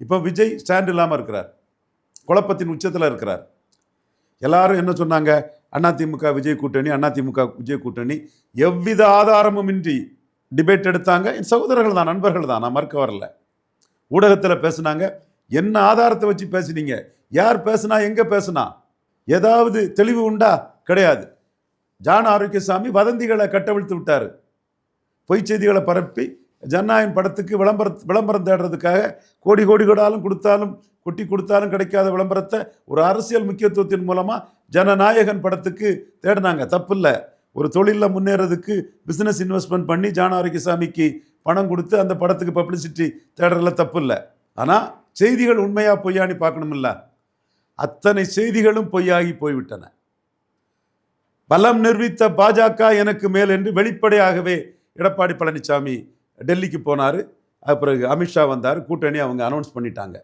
இப்போ விஜய் ஸ்டாண்ட் இல்லாமல் இருக்கிறார், குழப்பத்தின் உச்சத்தில் இருக்கிறார். எல்லாரும் என்ன சொன்னாங்க? அதிமுக விஜய் கூட்டணி, அதிமுக விஜய் கூட்டணி. எவ்வித ஆதாரமும் இன்றி டிபேட் எடுத்தாங்க. என் சகோதரர்கள் தான், நண்பர்கள் தான், நான் மறுக்க வரல. ஊடகத்தில் பேசுனாங்க. என்ன ஆதாரத்தை வச்சு பேசுனீங்க? யார் பேசுனா? எங்கே பேசுனா? ஏதாவது தெளிவு உண்டா? கிடையாது. ஜான் ஆரோக்கியசாமி வதந்திகளை கட்டவிழ்த்து விட்டார். பொய் செய்திகளை பரப்பி ஜனநாயகன் படத்துக்கு விளம்பரம் தேடுறதுக்காக கோடி கொடுத்தாலும் கொட்டி கொடுத்தாலும் கிடைக்காத விளம்பரத்தை ஒரு அரசியல் முக்கியத்துவத்தின் மூலமாக ஜனநாயகன் படத்துக்கு தேடினாங்க. தப்பு இல்லை. ஒரு தொழிலில் முன்னேறதுக்கு பிஸ்னஸ் இன்வெஸ்ட்மெண்ட் பண்ணி ஜான் ஆரோக்கியசாமிக்கு பணம் கொடுத்து அந்த படத்துக்கு பப்ளிசிட்டி தேடுறதுல தப்பு இல்லை. ஆனால் செய்திகள் உண்மையாக பொய்யானி பார்க்கணுமில்ல. அத்தனை செய்திகளும் பொய்யாகி போய்விட்டன. பலம் நிரூபித்த பாஜக எனக்கு மேல் என்று வெளிப்படையாகவே எடப்பாடி பழனிசாமி டெல்லிக்கு போனார். பிறகு அமித்ஷா வந்தார். கூட்டணி அவங்க அனௌன்ஸ் பண்ணிட்டாங்க.